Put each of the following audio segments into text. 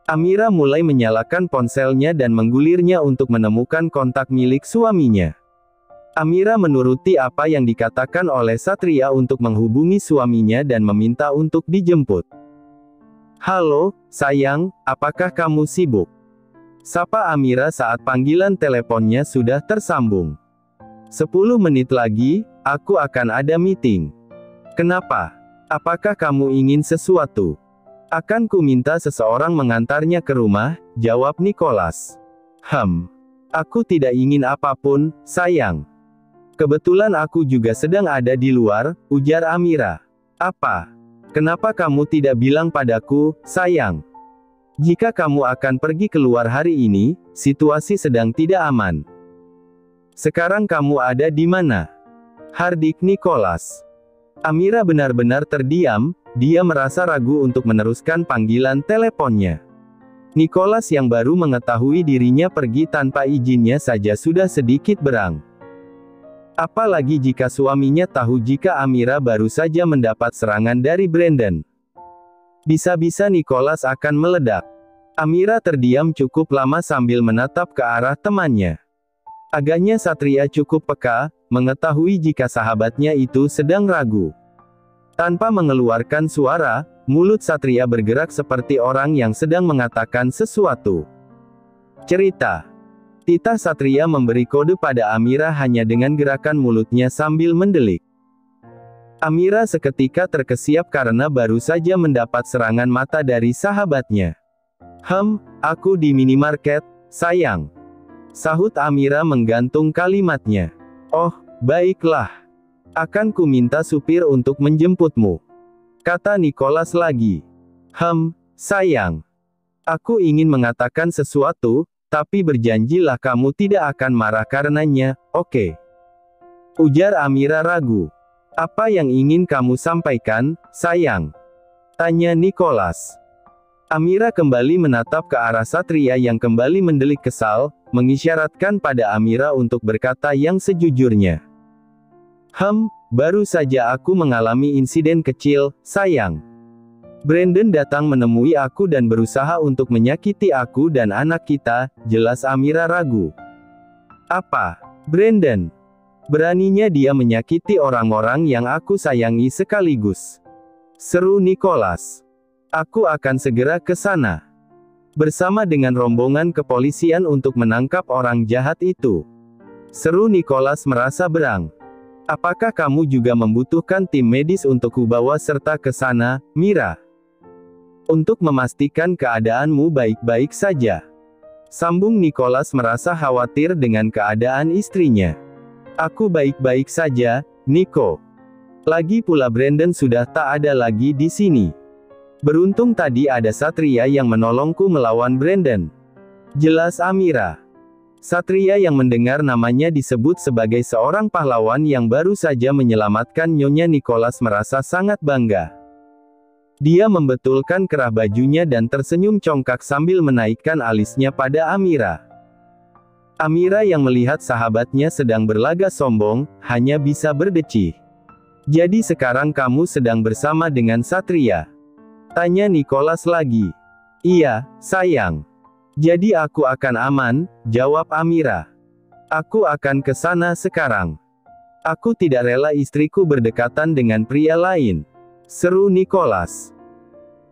Amira mulai menyalakan ponselnya dan menggulirnya untuk menemukan kontak milik suaminya. Amira menuruti apa yang dikatakan oleh Satria untuk menghubungi suaminya dan meminta untuk dijemput. "Halo, sayang, apakah kamu sibuk?" Sapa Amira saat panggilan teleponnya sudah tersambung. "10 menit lagi, aku akan ada meeting." "Kenapa? Apakah kamu ingin sesuatu?" "Akan ku minta seseorang mengantarnya ke rumah," jawab Nicholas. Aku tidak ingin apapun, sayang. Kebetulan aku juga sedang ada di luar," ujar Amira. "Apa? Kenapa kamu tidak bilang padaku, sayang? Jika kamu akan pergi keluar hari ini, situasi sedang tidak aman." "Sekarang kamu ada di mana?" hardik Nicholas. Amira benar-benar terdiam, dia merasa ragu untuk meneruskan panggilan teleponnya. Nicholas yang baru mengetahui dirinya pergi tanpa izinnya saja sudah sedikit berang. Apalagi jika suaminya tahu jika Amira baru saja mendapat serangan dari Brandon. Bisa-bisa Nicholas akan meledak. Amira terdiam cukup lama sambil menatap ke arah temannya. Agaknya Satria cukup peka, mengetahui jika sahabatnya itu sedang ragu. Tanpa mengeluarkan suara, mulut Satria bergerak seperti orang yang sedang mengatakan sesuatu. "Cerita." Titah Satria memberi kode pada Amira hanya dengan gerakan mulutnya sambil mendelik. Amira seketika terkesiap karena baru saja mendapat serangan mata dari sahabatnya. Aku di minimarket, sayang." Sahut Amira menggantung kalimatnya. "Oh, baiklah. Akan ku minta supir untuk menjemputmu," kata Nicholas lagi. Sayang. Aku ingin mengatakan sesuatu, tapi berjanjilah kamu tidak akan marah karenanya, oke?" ujar Amira ragu. "Apa yang ingin kamu sampaikan, sayang?" tanya Nicholas. Amira kembali menatap ke arah Satria yang kembali mendelik kesal, mengisyaratkan pada Amira untuk berkata yang sejujurnya. Baru saja aku mengalami insiden kecil, sayang. Brandon datang menemui aku dan berusaha untuk menyakiti aku dan anak kita," jelas Amira ragu. "Apa? Brandon? Beraninya dia menyakiti orang-orang yang aku sayangi sekaligus?" seru Nicholas. "Aku akan segera ke sana. Bersama dengan rombongan kepolisian untuk menangkap orang jahat itu," seru Nicholas merasa berang. "Apakah kamu juga membutuhkan tim medis untuk kubawa serta ke sana, Mira? Untuk memastikan keadaanmu baik-baik saja?" sambung Nicholas merasa khawatir dengan keadaan istrinya. "Aku baik-baik saja, Nico. Lagi pula Brandon sudah tak ada lagi di sini. Beruntung tadi ada Satria yang menolongku melawan Brandon," jelas Amira. Satria yang mendengar namanya disebut sebagai seorang pahlawan yang baru saja menyelamatkan Nyonya Nicholas merasa sangat bangga. Dia membetulkan kerah bajunya dan tersenyum congkak sambil menaikkan alisnya pada Amira. Amira yang melihat sahabatnya sedang berlagak sombong, hanya bisa berdecih. "Jadi sekarang kamu sedang bersama dengan Satria?" tanya Nicholas lagi. "Iya, sayang. Jadi aku akan aman," jawab Amira. "Aku akan ke sana sekarang. Aku tidak rela istriku berdekatan dengan pria lain," seru Nicholas.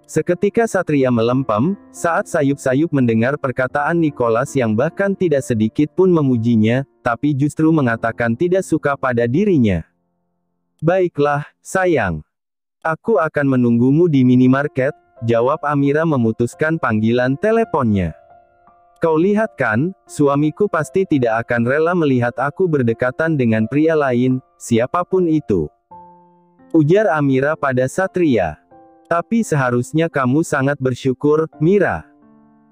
Seketika Satria melempem, saat sayup-sayup mendengar perkataan Nicholas yang bahkan tidak sedikit pun memujinya, tapi justru mengatakan tidak suka pada dirinya. "Baiklah, sayang. Aku akan menunggumu di minimarket," jawab Amira memutuskan panggilan teleponnya. "Kau lihat kan, suamiku pasti tidak akan rela melihat aku berdekatan dengan pria lain, siapapun itu," ujar Amira pada Satria. "Tapi seharusnya kamu sangat bersyukur, Mira.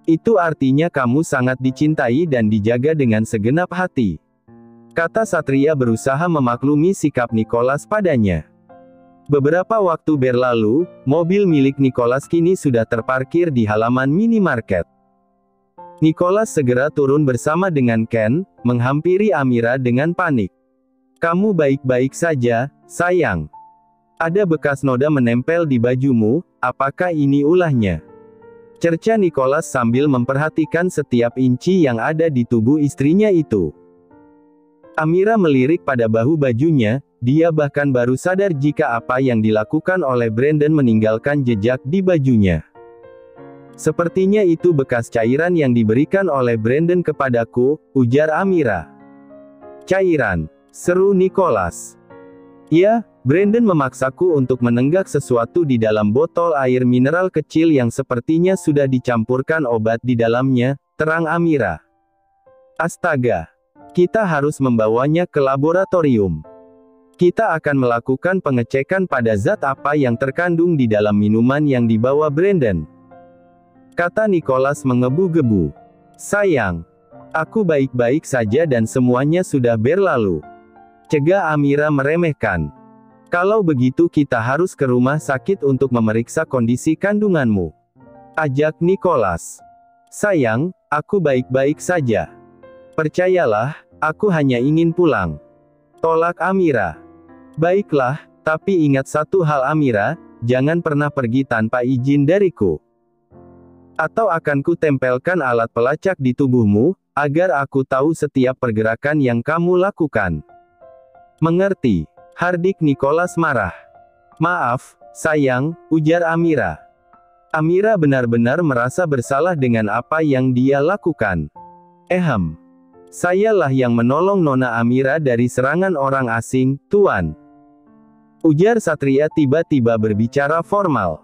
Itu artinya kamu sangat dicintai dan dijaga dengan segenap hati," kata Satria berusaha memaklumi sikap Nicholas padanya. Beberapa waktu berlalu, mobil milik Nicholas kini sudah terparkir di halaman minimarket. Nicholas segera turun bersama dengan Ken, menghampiri Amira dengan panik. "Kamu baik-baik saja, sayang? Ada bekas noda menempel di bajumu, apakah ini ulahnya?" cerca Nicholas sambil memperhatikan setiap inci yang ada di tubuh istrinya itu. Amira melirik pada bahu bajunya, dia bahkan baru sadar jika apa yang dilakukan oleh Brandon meninggalkan jejak di bajunya. Sepertinya itu bekas cairan yang diberikan oleh Brandon kepadaku, ujar Amira. Cairan, seru Nicholas. Ya, Brandon memaksaku untuk menenggak sesuatu di dalam botol air mineral kecil yang sepertinya sudah dicampurkan obat di dalamnya, terang Amira. Astaga. Kita harus membawanya ke laboratorium. Kita akan melakukan pengecekan pada zat apa yang terkandung di dalam minuman yang dibawa Brandon. Kata Nicholas mengebu-gebu. Sayang. Aku baik-baik saja dan semuanya sudah berlalu. Cegah Amira meremehkan. Kalau begitu kita harus ke rumah sakit untuk memeriksa kondisi kandunganmu. Ajak Nicholas. Sayang, aku baik-baik saja. Percayalah, aku hanya ingin pulang. Tolak Amira. Baiklah, tapi ingat satu hal Amira, jangan pernah pergi tanpa izin dariku. Atau akan ku tempelkan alat pelacak di tubuhmu, agar aku tahu setiap pergerakan yang kamu lakukan. Mengerti? Hardik Nicholas marah. Maaf, sayang, ujar Amira. Amira benar-benar merasa bersalah dengan apa yang dia lakukan. Sayalah yang menolong Nona Amira dari serangan orang asing, Tuan. Ujar Satria tiba-tiba berbicara formal.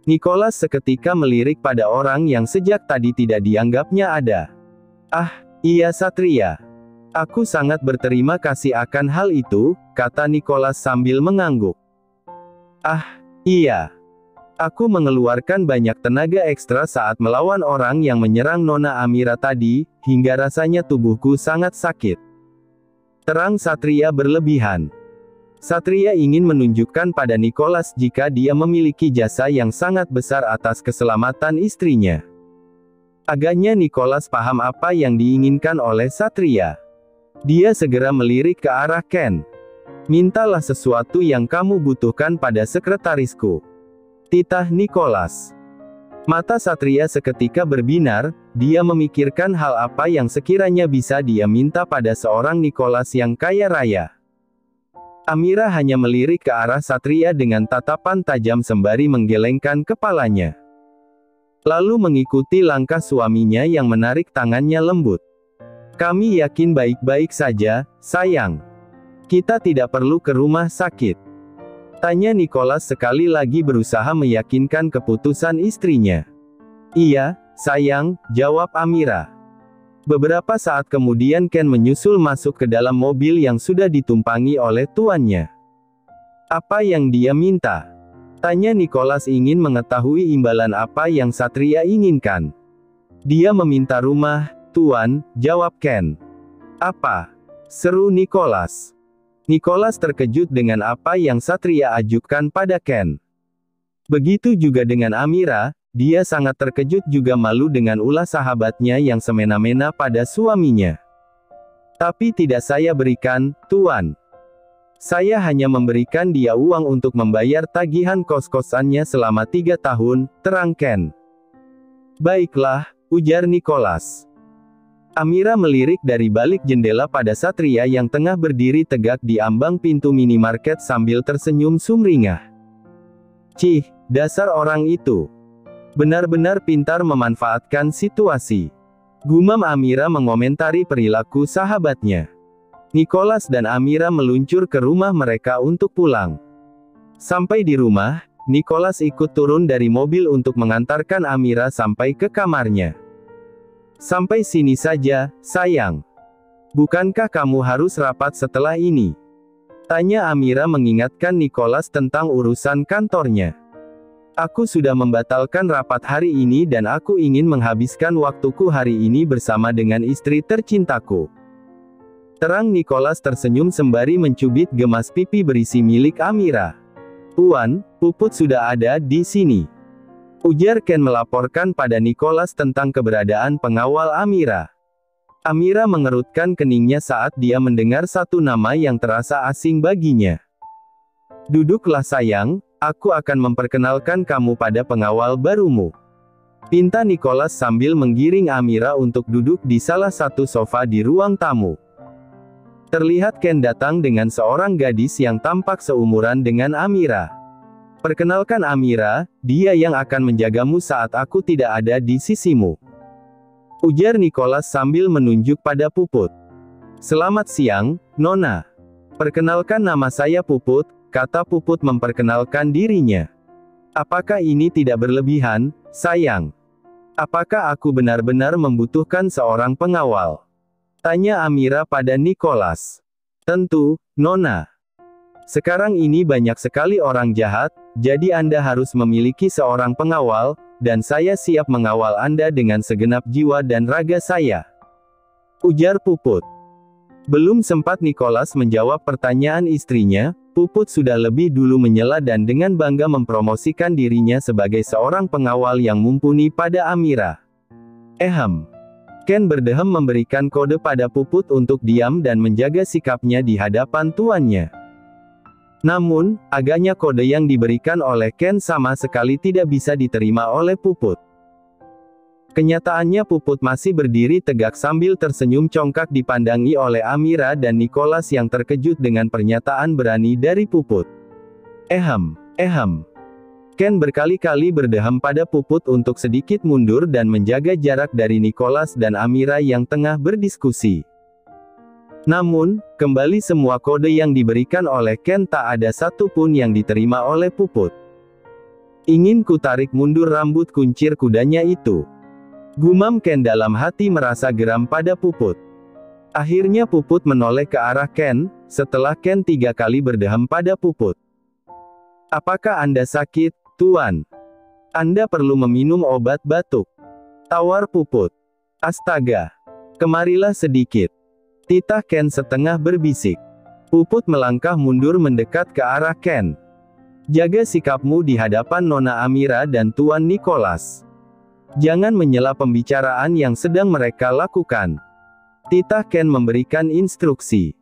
Nicholas seketika melirik pada orang yang sejak tadi tidak dianggapnya ada. Ah, iya Satria. Aku sangat berterima kasih akan hal itu, kata Nicholas sambil mengangguk. Ah, iya. Aku mengeluarkan banyak tenaga ekstra saat melawan orang yang menyerang Nona Amira tadi, hingga rasanya tubuhku sangat sakit. Terang Satria berlebihan. Satria ingin menunjukkan pada Nicholas jika dia memiliki jasa yang sangat besar atas keselamatan istrinya. Agaknya Nicholas paham apa yang diinginkan oleh Satria. Dia segera melirik ke arah Ken. Mintalah sesuatu yang kamu butuhkan pada sekretarisku. Titah Nicholas. Mata Satria seketika berbinar, dia memikirkan hal apa yang sekiranya bisa dia minta pada seorang Nicholas yang kaya raya. Amira hanya melirik ke arah Satria dengan tatapan tajam sembari menggelengkan kepalanya. Lalu mengikuti langkah suaminya yang menarik tangannya lembut. Kami yakin baik-baik saja, sayang. Kita tidak perlu ke rumah sakit. Tanya Nicholas sekali lagi berusaha meyakinkan keputusan istrinya. Iya, sayang, jawab Amira. Beberapa saat kemudian Ken menyusul masuk ke dalam mobil yang sudah ditumpangi oleh tuannya. Apa yang dia minta? Tanya Nicholas ingin mengetahui imbalan apa yang Satria inginkan. Dia meminta rumah, Tuan, jawab Ken. Apa? Seru Nicholas. Nicholas terkejut dengan apa yang Satria ajukan pada Ken. Begitu juga dengan Amira, dia sangat terkejut juga malu dengan ulah sahabatnya yang semena-mena pada suaminya. Tapi tidak saya berikan, Tuan. Saya hanya memberikan dia uang untuk membayar tagihan kos-kosannya selama 3 tahun, terang Ken. Baiklah, ujar Nicholas. Amira melirik dari balik jendela pada Satria yang tengah berdiri tegak di ambang pintu minimarket sambil tersenyum sumringah. Cih, dasar orang itu. Benar-benar pintar memanfaatkan situasi. Gumam Amira mengomentari perilaku sahabatnya. Nicholas dan Amira meluncur ke rumah mereka untuk pulang. Sampai di rumah, Nicholas ikut turun dari mobil untuk mengantarkan Amira sampai ke kamarnya. Sampai sini saja, sayang. Bukankah kamu harus rapat setelah ini? Tanya Amira mengingatkan Nicholas tentang urusan kantornya. Aku sudah membatalkan rapat hari ini dan aku ingin menghabiskan waktuku hari ini bersama dengan istri tercintaku. Terang Nicholas tersenyum sembari mencubit gemas pipi berisi milik Amira. Tuan, Puput sudah ada di sini. Ujar Ken melaporkan pada Nicholas tentang keberadaan pengawal Amira. Amira mengerutkan keningnya saat dia mendengar satu nama yang terasa asing baginya. Duduklah sayang, aku akan memperkenalkan kamu pada pengawal barumu. pinta Nicholas sambil menggiring Amira untuk duduk di salah satu sofa di ruang tamu. Terlihat Ken datang dengan seorang gadis yang tampak seumuran dengan Amira. "Perkenalkan Amira, dia yang akan menjagamu saat aku tidak ada di sisimu," ujar Nicholas sambil menunjuk pada Puput. "Selamat siang, Nona. Perkenalkan nama saya Puput," kata Puput memperkenalkan dirinya. "Apakah ini tidak berlebihan, sayang? Apakah aku benar-benar membutuhkan seorang pengawal?" tanya Amira pada Nicholas. "Tentu, Nona. Sekarang ini banyak sekali orang jahat, jadi Anda harus memiliki seorang pengawal, dan saya siap mengawal Anda dengan segenap jiwa dan raga saya," ujar Puput. Belum sempat Nicholas menjawab pertanyaan istrinya, Puput sudah lebih dulu menyela dan dengan bangga mempromosikan dirinya sebagai seorang pengawal yang mumpuni pada Amira. Ken berdehem memberikan kode pada Puput untuk diam dan menjaga sikapnya di hadapan tuannya. Namun, agaknya kode yang diberikan oleh Ken sama sekali tidak bisa diterima oleh Puput. Kenyataannya Puput masih berdiri tegak sambil tersenyum congkak dipandangi oleh Amira dan Nicholas yang terkejut dengan pernyataan berani dari Puput. Ken berkali-kali berdehem pada Puput untuk sedikit mundur dan menjaga jarak dari Nicholas dan Amira yang tengah berdiskusi. Namun, kembali semua kode yang diberikan oleh Ken tak ada satu pun yang diterima oleh Puput. "Ingin ku tarik mundur rambut kuncir kudanya itu," gumam Ken dalam hati merasa geram pada Puput. Akhirnya Puput menoleh ke arah Ken, setelah Ken 3 kali berdehem pada Puput. "Apakah Anda sakit, Tuan? Anda perlu meminum obat batuk," tawar Puput. "Astaga. Kemarilah sedikit," titah Ken setengah berbisik. Puput melangkah mundur mendekat ke arah Ken. "Jaga sikapmu di hadapan Nona Amira dan Tuan Nicholas. Jangan menyela pembicaraan yang sedang mereka lakukan," titah Ken memberikan instruksi.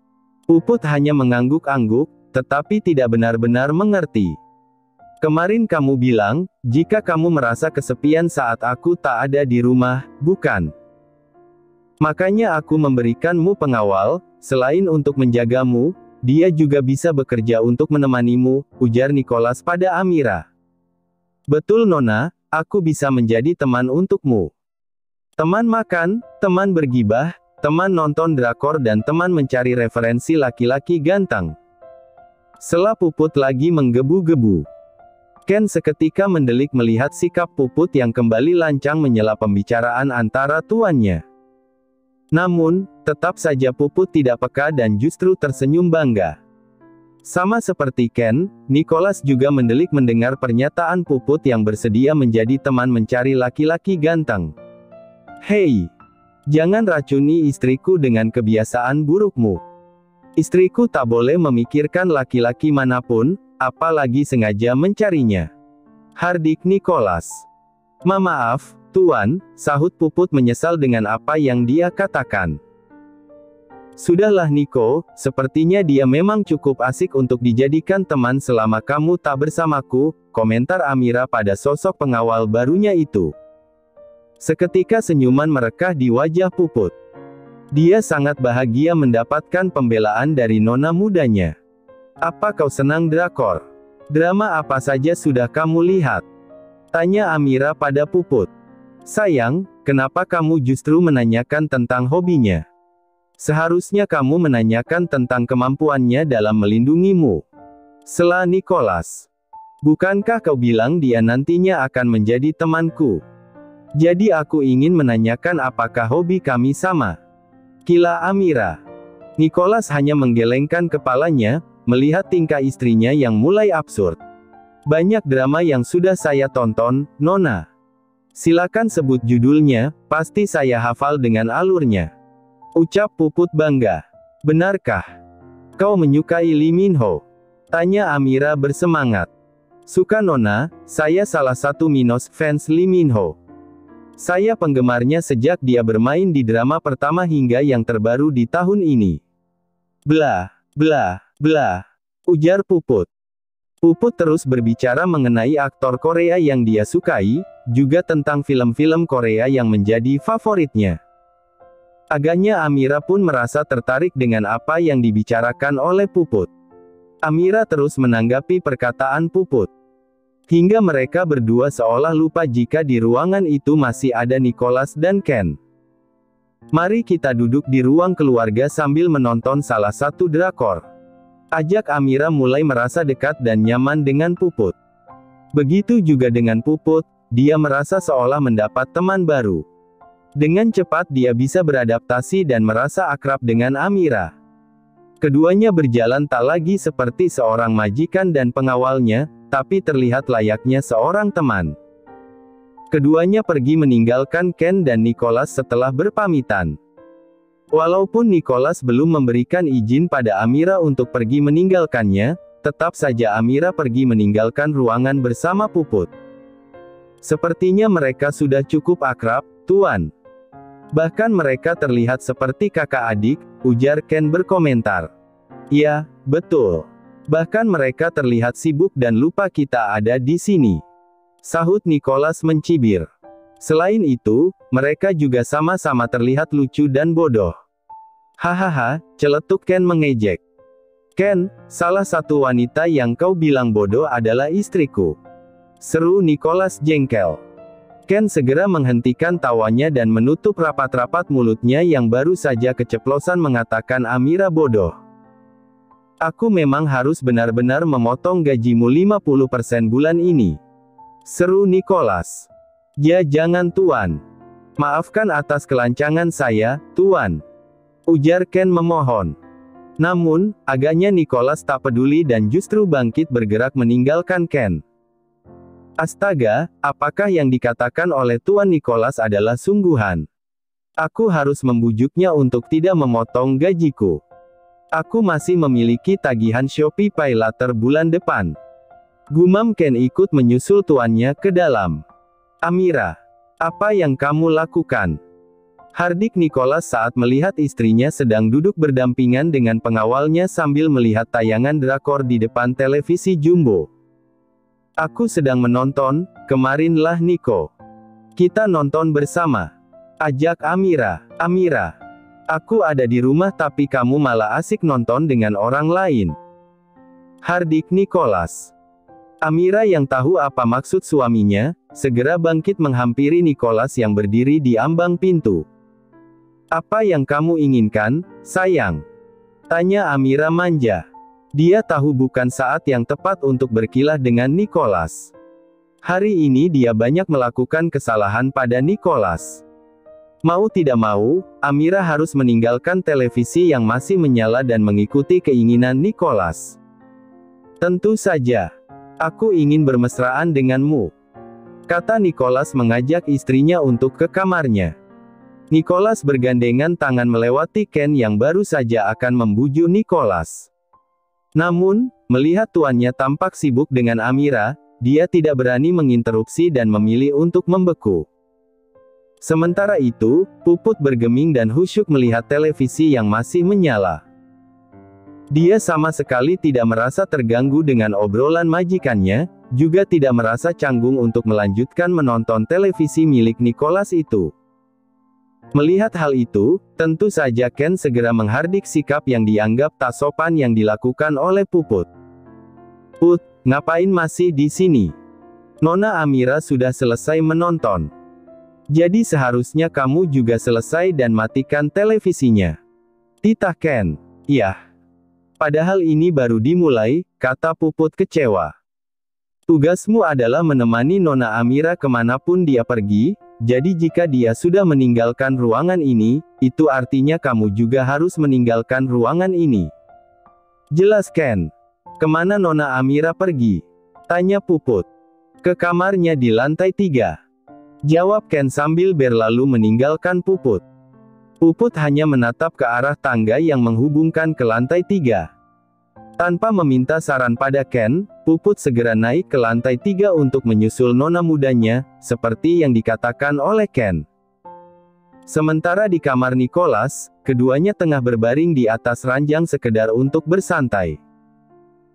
Puput hanya mengangguk-angguk, tetapi tidak benar-benar mengerti. "Kemarin kamu bilang, jika kamu merasa kesepian saat aku tak ada di rumah, bukan? Makanya aku memberikanmu pengawal, selain untuk menjagamu, dia juga bisa bekerja untuk menemanimu," ujar Nicholas pada Amira. "Betul Nona, aku bisa menjadi teman untukmu. Teman makan, teman bergibah, teman nonton drakor dan teman mencari referensi laki-laki ganteng." Sela Puput lagi menggebu-gebu. Ken seketika mendelik melihat sikap Puput yang kembali lancang menyela pembicaraan antara tuannya. Namun, tetap saja Puput tidak peka dan justru tersenyum bangga. Sama seperti Ken, Nicholas juga mendelik mendengar pernyataan Puput yang bersedia menjadi teman mencari laki-laki ganteng. "Hei! Jangan racuni istriku dengan kebiasaan burukmu. Istriku tak boleh memikirkan laki-laki manapun, apalagi sengaja mencarinya," hardik Nicholas. "Maaf, Tuan," sahut Puput menyesal dengan apa yang dia katakan. "Sudahlah Niko, sepertinya dia memang cukup asik untuk dijadikan teman selama kamu tak bersamaku," komentar Amira pada sosok pengawal barunya itu. Seketika senyuman merekah di wajah Puput. Dia sangat bahagia mendapatkan pembelaan dari nona mudanya. "Apa kau senang drakor? Drama apa saja sudah kamu lihat?" tanya Amira pada Puput. "Sayang, kenapa kamu justru menanyakan tentang hobinya? Seharusnya kamu menanyakan tentang kemampuannya dalam melindungimu," sela Nicholas. "Bukankah kau bilang dia nantinya akan menjadi temanku? Jadi aku ingin menanyakan apakah hobi kami sama," kila Amira. Nicholas hanya menggelengkan kepalanya, melihat tingkah istrinya yang mulai absurd. "Banyak drama yang sudah saya tonton, Nona. Silakan sebut judulnya, pasti saya hafal dengan alurnya," ucap Puput bangga. "Benarkah kau menyukai Lee Min Ho?" tanya Amira bersemangat. "Suka Nona, saya salah satu minus fans Lee Min Ho. Saya penggemarnya sejak dia bermain di drama pertama hingga yang terbaru di tahun ini." "Blah, blah, blah," ujar Puput. Puput terus berbicara mengenai aktor Korea yang dia sukai, juga tentang film-film Korea yang menjadi favoritnya. Agaknya Amira pun merasa tertarik dengan apa yang dibicarakan oleh Puput. Amira terus menanggapi perkataan Puput. Hingga mereka berdua seolah lupa jika di ruangan itu masih ada Nicholas dan Ken. Mari kita duduk di ruang keluarga sambil menonton salah satu drakor. Ajak Amira mulai merasa dekat dan nyaman dengan Puput. Begitu juga dengan Puput, dia merasa seolah mendapat teman baru. Dengan cepat dia bisa beradaptasi dan merasa akrab dengan Amira. Keduanya berjalan tak lagi seperti seorang majikan dan pengawalnya, tapi terlihat layaknya seorang teman. Keduanya pergi meninggalkan Ken dan Nicholas setelah berpamitan. Walaupun Nicholas belum memberikan izin pada Amira untuk pergi meninggalkannya, tetap saja Amira pergi meninggalkan ruangan bersama Puput. Sepertinya mereka sudah cukup akrab, Tuan. Bahkan mereka terlihat seperti kakak adik, ujar Ken berkomentar. Ya, betul. Bahkan mereka terlihat sibuk dan lupa kita ada di sini. Sahut Nicholas mencibir. Selain itu, mereka juga sama-sama terlihat lucu dan bodoh. Hahaha, celetuk Ken mengejek. Ken, salah satu wanita yang kau bilang bodoh adalah istriku. Seru Nicholas jengkel. Ken segera menghentikan tawanya dan menutup rapat-rapat mulutnya yang baru saja keceplosan mengatakan Amira bodoh. Aku memang harus benar-benar memotong gajimu 50% bulan ini. Seru Nicholas. Ya jangan Tuan. Maafkan atas kelancangan saya, Tuan. Ujar Ken memohon. Namun, agaknya Nicholas tak peduli dan justru bangkit bergerak meninggalkan Ken. Astaga, apakah yang dikatakan oleh Tuan Nicholas adalah sungguhan? Aku harus membujuknya untuk tidak memotong gajiku. Aku masih memiliki tagihan Shopee PayLater bulan depan. Gumam Ken ikut menyusul tuannya ke dalam. Amira, apa yang kamu lakukan? Hardik Nicholas saat melihat istrinya sedang duduk berdampingan dengan pengawalnya sambil melihat tayangan drakor di depan televisi jumbo. Aku sedang menonton, kemarinlah Niko. Kita nonton bersama. Ajak Amira. Amira. Aku ada di rumah tapi kamu malah asik nonton dengan orang lain. Hardik Nicholas. Amira yang tahu apa maksud suaminya, segera bangkit menghampiri Nicholas yang berdiri di ambang pintu. Apa yang kamu inginkan, sayang? Tanya Amira manja. Dia tahu bukan saat yang tepat untuk berkilah dengan Nicholas. Hari ini dia banyak melakukan kesalahan pada Nicholas. Mau tidak mau, Amira harus meninggalkan televisi yang masih menyala dan mengikuti keinginan Nicholas. Tentu saja. Aku ingin bermesraan denganmu. Kata Nicholas mengajak istrinya untuk ke kamarnya. Nicholas bergandengan tangan melewati Ken yang baru saja akan membujuk Nicholas. Namun, melihat tuannya tampak sibuk dengan Amira, dia tidak berani menginterupsi dan memilih untuk membeku. Sementara itu, Puput bergeming dan khusyuk melihat televisi yang masih menyala. Dia sama sekali tidak merasa terganggu dengan obrolan majikannya, juga tidak merasa canggung untuk melanjutkan menonton televisi milik Nicholas itu. Melihat hal itu, tentu saja Ken segera menghardik sikap yang dianggap tak sopan yang dilakukan oleh Puput. Put, ngapain masih di sini? Nona Amira sudah selesai menonton. Jadi seharusnya kamu juga selesai dan matikan televisinya. Titah Ken. Iya. Padahal ini baru dimulai, kata Puput kecewa. Tugasmu adalah menemani Nona Amira kemanapun dia pergi, jadi jika dia sudah meninggalkan ruangan ini, itu artinya kamu juga harus meninggalkan ruangan ini. Jelas Ken. Kemana Nona Amira pergi? Tanya Puput. Ke kamarnya di lantai 3. Jawab Ken sambil berlalu meninggalkan Puput. Puput hanya menatap ke arah tangga yang menghubungkan ke lantai 3. Tanpa meminta saran pada Ken, Puput segera naik ke lantai 3 untuk menyusul nona mudanya, seperti yang dikatakan oleh Ken. Sementara di kamar Nicholas, keduanya tengah berbaring di atas ranjang sekedar untuk bersantai.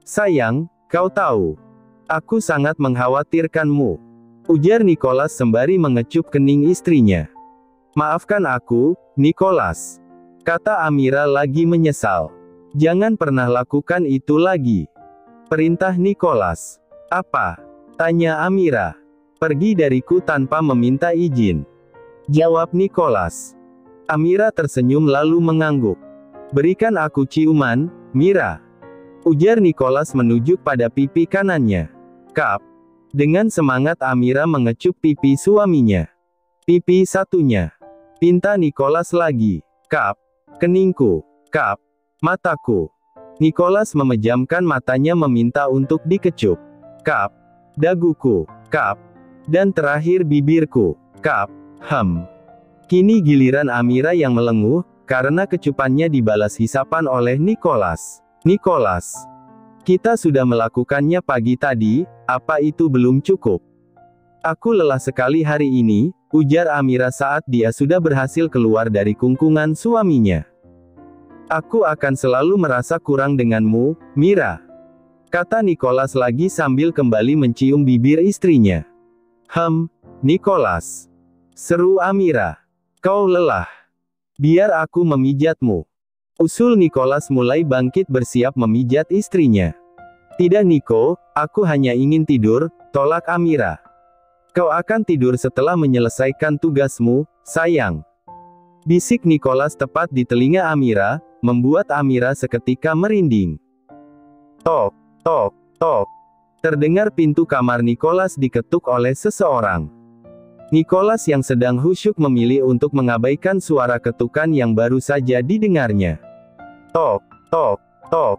Sayang, Kau tahu, aku sangat mengkhawatirkanmu, ujar Nicholas sembari mengecup kening istrinya. Maafkan aku, Nicholas, kata Amira lagi menyesal. Jangan pernah lakukan itu lagi, perintah Nicholas. Apa? Tanya Amira. Pergi dariku tanpa meminta izin, jawab Nicholas. Amira tersenyum lalu mengangguk. Berikan aku ciuman, Mira, ujar Nicholas menunjuk pada pipi kanannya. Kap. Dengan semangat Amira mengecup pipi suaminya. Pipi satunya. Pinta Nicholas lagi. Kap. Keningku. Kap. Mataku. Nicholas memejamkan matanya meminta untuk dikecup. Kap. Daguku. Kap. Dan terakhir bibirku. Kap. Kini giliran Amira yang melenguh, karena kecupannya dibalas hisapan oleh Nicholas. Nicholas, kita sudah melakukannya pagi tadi, apa itu belum cukup? Aku lelah sekali hari ini, ujar Amira saat dia sudah berhasil keluar dari kungkungan suaminya. Aku akan selalu merasa kurang denganmu, Mira, kata Nicholas lagi sambil kembali mencium bibir istrinya. Nicholas, seru Amira. Kau lelah. Biar aku memijatmu, usul Nicholas mulai bangkit bersiap memijat istrinya. Tidak Nico, aku hanya ingin tidur, tolak Amira. Kau akan tidur setelah menyelesaikan tugasmu, sayang, bisik Nicholas tepat di telinga Amira, membuat Amira seketika merinding. Tok, tok, tok. Terdengar pintu kamar Nicholas diketuk oleh seseorang. Nicholas yang sedang khusyuk memilih untuk mengabaikan suara ketukan yang baru saja didengarnya. Tok, tok, tok.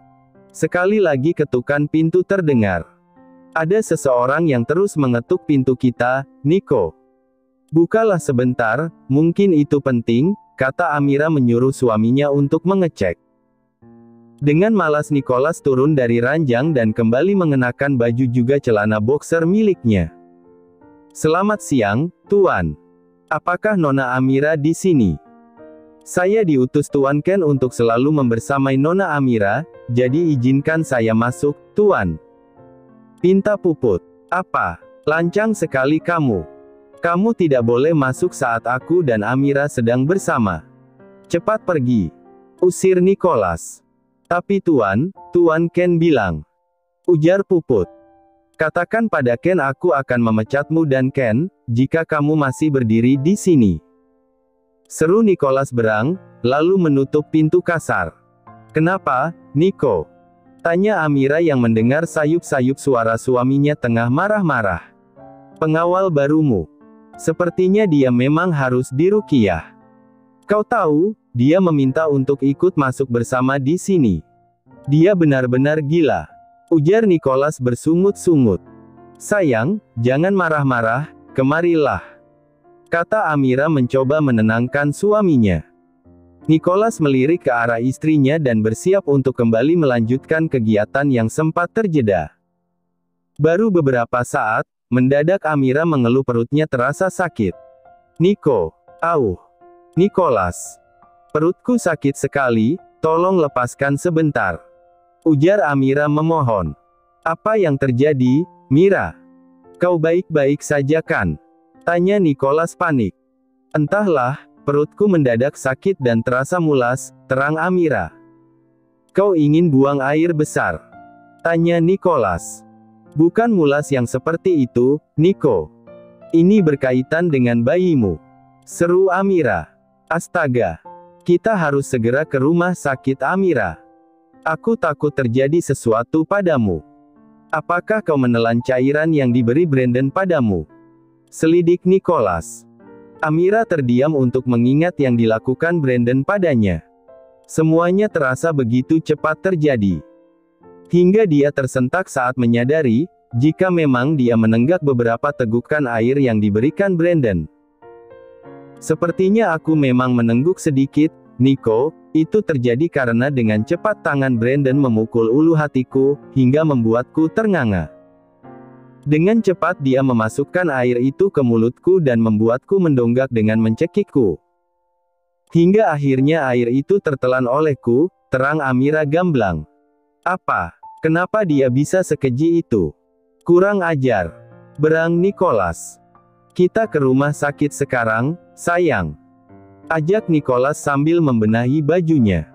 Sekali lagi ketukan pintu terdengar. Ada seseorang yang terus mengetuk pintu kita, Nico. Bukalah sebentar, mungkin itu penting, kata Amira menyuruh suaminya untuk mengecek. Dengan malas Nicholas turun dari ranjang dan kembali mengenakan baju juga celana boxer miliknya. Selamat siang, Tuan. Apakah Nona Amira di sini? Saya diutus Tuan Ken untuk selalu membersamai Nona Amira, jadi izinkan saya masuk, Tuan. Pinta Puput. Apa? Lancang sekali kamu. Kamu tidak boleh masuk saat aku dan Amira sedang bersama. Cepat pergi, usir Nicholas. Tapi Tuan Ken bilang, ujar Puput. Katakan pada Ken aku akan memecatmu dan Ken, jika kamu masih berdiri di sini. Seru Nicholas berang, lalu menutup pintu kasar. Kenapa, Nico? Tanya Amira yang mendengar sayup-sayup suara suaminya tengah marah-marah. Pengawal barumu. Sepertinya dia memang harus diruqyah. Kau tahu, dia meminta untuk ikut masuk bersama di sini. Dia benar-benar gila, ujar Nicholas bersungut-sungut. Sayang, jangan marah-marah, kemarilah, kata Amira mencoba menenangkan suaminya. Nicholas melirik ke arah istrinya dan bersiap untuk kembali melanjutkan kegiatan yang sempat terjeda. Baru beberapa saat, mendadak Amira mengeluh perutnya terasa sakit. Nico, Nicholas, perutku sakit sekali, tolong lepaskan sebentar, ujar Amira memohon. Apa yang terjadi, Mira? Kau baik-baik saja kan? Tanya Nicholas panik. Entahlah, perutku mendadak sakit dan terasa mulas, terang Amira. Kau ingin buang air besar? Tanya Nicholas. Bukan mulas yang seperti itu, Nico. Ini berkaitan dengan bayimu, seru Amira. Astaga. Kita harus segera ke rumah sakit Amira. Aku takut terjadi sesuatu padamu. Apakah kau menelan cairan yang diberi Brandon padamu? Selidik Nicholas. Amira terdiam untuk mengingat yang dilakukan Brandon padanya. Semuanya terasa begitu cepat terjadi. Hingga dia tersentak saat menyadari, jika memang dia menenggak beberapa tegukan air yang diberikan Brandon. Sepertinya aku memang menengguk sedikit, Nico, itu terjadi karena dengan cepat tangan Brandon memukul ulu hatiku, hingga membuatku ternganga. Dengan cepat dia memasukkan air itu ke mulutku dan membuatku mendonggak dengan mencekikku. Hingga akhirnya air itu tertelan olehku, terang Amira gamblang. Apa? Kenapa dia bisa sekeji itu? Kurang ajar. Berang Nicholas. Kita ke rumah sakit sekarang, sayang. Ajak Nicholas sambil membenahi bajunya.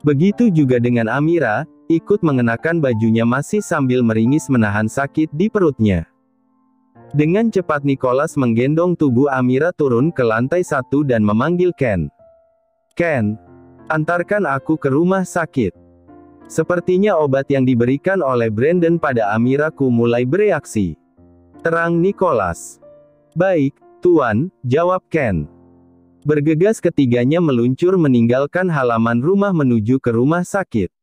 Begitu juga dengan Amira, ikut mengenakan bajunya masih sambil meringis menahan sakit di perutnya. Dengan cepat Nicholas menggendong tubuh Amira turun ke lantai 1 dan memanggil Ken. Ken, antarkan aku ke rumah sakit. Sepertinya obat yang diberikan oleh Brandon pada Amiraku mulai bereaksi. Terang Nicholas. Baik, Tuan, jawab Ken. Bergegas ketiganya meluncur meninggalkan halaman rumah menuju ke rumah sakit.